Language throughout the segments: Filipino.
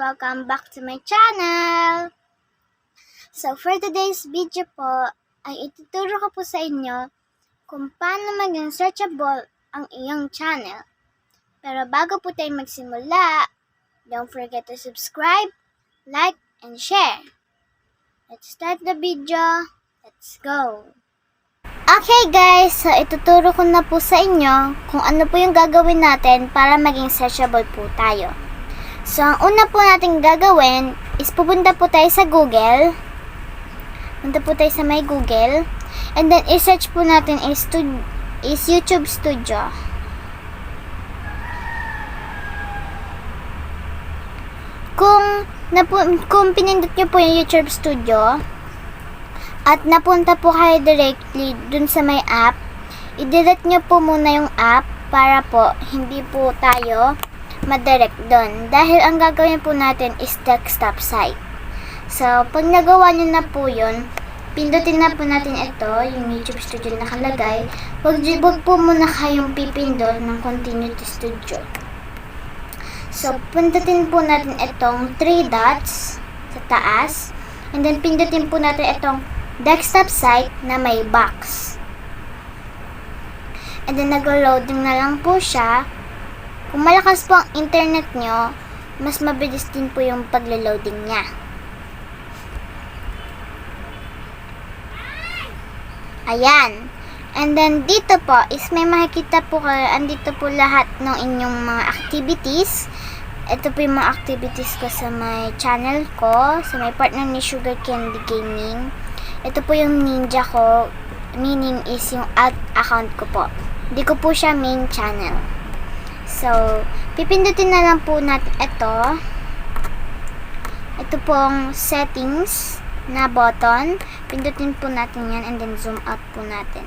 Welcome back to my channel! So for today's video po, ay ituturo ko po sa inyo kung paano maging searchable ang iyong channel. Pero bago po tayo magsimula, don't forget to subscribe, like, and share. Let's start the video. Let's go! Okay guys, so ituturo ko na po sa inyo kung ano po yung gagawin natin para maging searchable po tayo. So, ang una po natin gagawin is pupunta po tayo sa Google. Punta po tayo sa may Google. And then, i-search po natin is YouTube Studio. Kung pinindot nyo po yung YouTube Studio, at napunta po kayo directly dun sa may app, i-delete nyo po muna yung app para po hindi po tayo madirect dun. Dahil ang gagawin po natin is desktop site. So, pag nagawa nyo na po yun, pindutin na po natin ito, yung YouTube Studio na nakalagay. Huwag po muna kayong pipindot ng continue to studio. So, pindutin po natin itong 3 dots sa taas. And then, pindutin po natin itong desktop site na may box. And then, nag-loading na lang po siya. Kung malakas po ang internet nyo, mas mabilis din po yung pag-loading niya. Ayan. And then, dito po is may makikita po kayo, andito po lahat ng inyong mga activities. Ito po yung mga activities ko sa may channel ko, sa may partner ni Sugar Candy Gaming. Ito po yung ninja ko, meaning is yung alt account ko po. Hindi ko po siya main channel. So, pipindutin na lang po natin ito. Ito pong settings na button. Pindutin po natin yan and then zoom out po natin.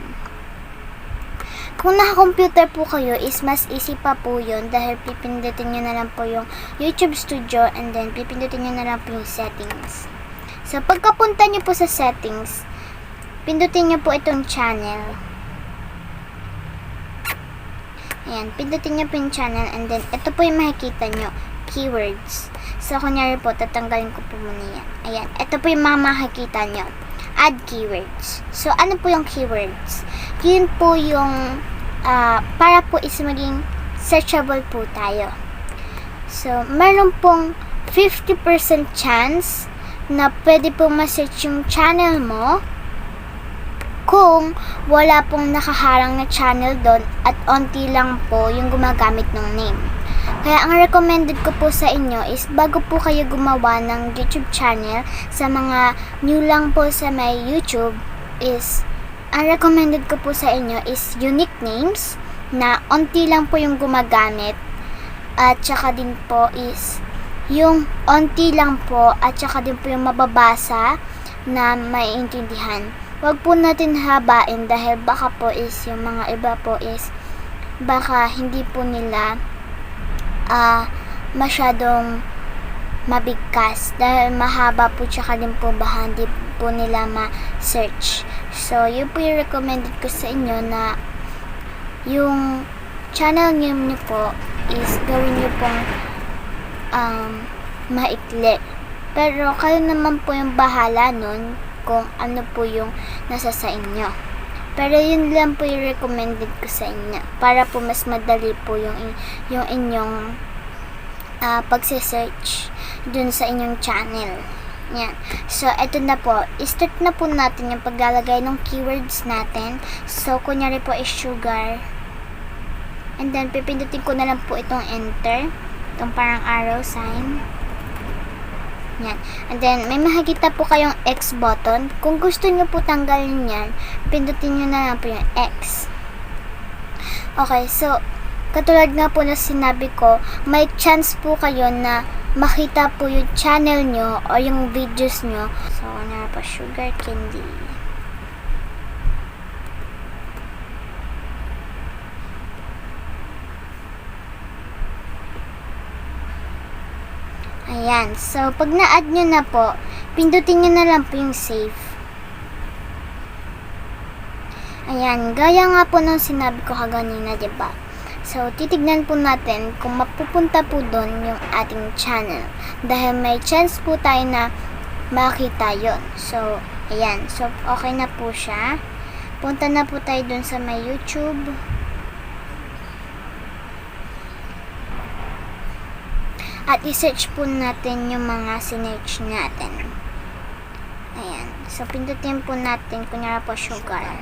Kung naka-computer po kayo is mas easy pa po yun dahil pipindutin nyo na lang po yung YouTube Studio and then pipindutin nyo na lang po yung settings. So, pagkapunta nyo po sa settings, pindutin nyo po itong channel. Ayan, pindutin nyo po yung channel and then, ito po yung makikita nyo, keywords. So, kunyari po, tatanggalin ko po muna yan. Ayan, ito po yung mga makikita nyo, add keywords. So, ano po yung keywords? Yun po yung, para po is maging searchable po tayo. So, meron pong 50% chance na pwede pong ma-search yung channel mo kung wala pong nakaharang na channel doon at onti lang po yung gumagamit ng name. Kaya ang recommended ko po sa inyo is bago po kayo gumawa ng YouTube channel, sa mga new lang po sa may YouTube, is ang recommended ko po sa inyo is unique names na onti lang po yung gumagamit at saka din po is yung onti lang po at saka din po yung mababasa na maiintindihan. Huwag po natin habain dahil baka po is yung mga iba po is baka hindi po nila masyadong mabigkas dahil mahaba po tsaka din po baka hindi po nila ma-search. So, yun po yung recommended ko sa inyo na yung channel name niyo po is gawin niyo pong maikli. Pero kayo naman po yung bahala nun kung ano po yung nasa sa inyo. Pero yun lang po yung recommended ko sa inyo para po mas madali po yung inyong pagse-search dun sa inyong channel. Yan. So, eto na po. I-start na po natin yung paglalagay ng keywords natin. So, kunyari po is sugar. And then, pipindutin ko na lang po itong enter. Itong parang arrow sign. Yan. And then, may makikita po kayong X button. Kung gusto nyo po tanggalin yan, pindutin nyo na lang po yung X. Okay, so, katulad nga po na sinabi ko, may chance po kayo na makita po yung channel nyo o yung videos nyo. So, ano pa, Sugar Candy. Ayan. So, pag na-add nyo na po, pindutin nyo na lang po yung save. Ayan. Gaya nga po nung sinabi ko kaganina, diba? So, titignan po natin kung mapupunta po doon yung ating channel. Dahil may chance po tayo na makita yon. So, ayan. So, okay na po siya. Punta na po tayo doon sa may YouTube. At i-search po natin yung mga sinearch natin. Ayan. So, pindutin po natin, kunyara po, sugar.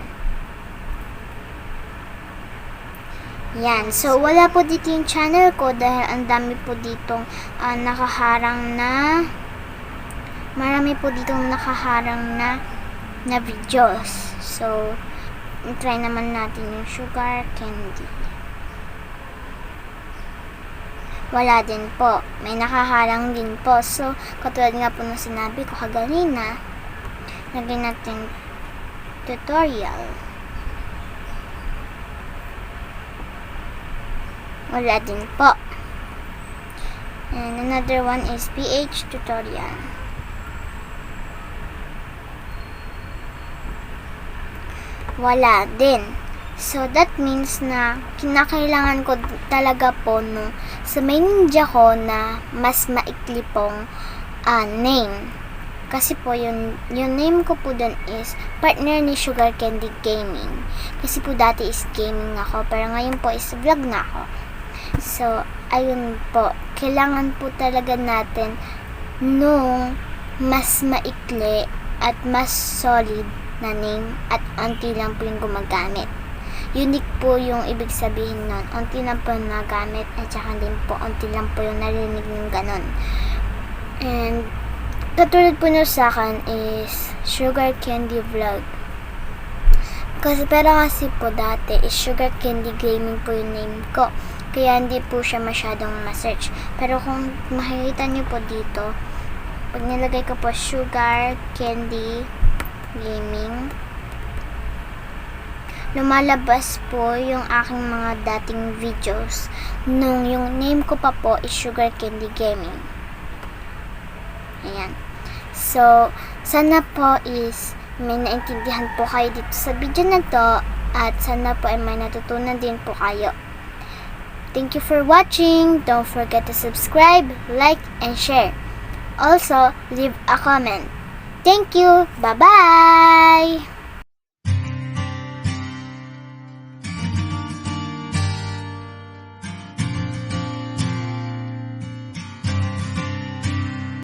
Yan. So, wala po dito yung channel ko dahil ang dami po ditong nakaharang na marami po ditong nakaharang na videos. So, try naman natin yung sugar candy. Wala din po. May nakaharang din po. So, katulad nga po ng sinabi ko kaganina, lagyan natin tutorial. Wala din po. And another one is PH tutorial. Wala din. So, that means na kinakailangan ko talaga po no, sa may ninja ko na mas maikli pong name. Kasi po, yung name ko po dun is partner ni Sugar Candy Gaming. Kasi po dati is gaming ako, pero ngayon po is vlog na ako. So, ayun po. Kailangan po talaga natin nung mas maikli at mas solid na name at unti lang po yung gumagamit. Unique po yung ibig sabihin nun. Unti lang po yung nagamit at saka din po unti lang po yung narinig ng ganon. And katulad po nyo sa akin is Sugar Candy Vlog. Pero kasi po dati is Sugar Candy Gaming po yung name ko. Kaya hindi po siya masyadong ma-search. Pero kung makikita nyo po dito, pag nilagay ko po Sugar Candy Gaming, lumalabas po yung aking mga dating videos nung yung name ko pa po is Sugar Candy Gaming. Ayan. So, sana po is may naintindihan po kayo dito sa video na to at sana po ay may natutunan din po kayo. Thank you for watching. Don't forget to subscribe, like, and share. Also, leave a comment. Thank you. Bye-bye!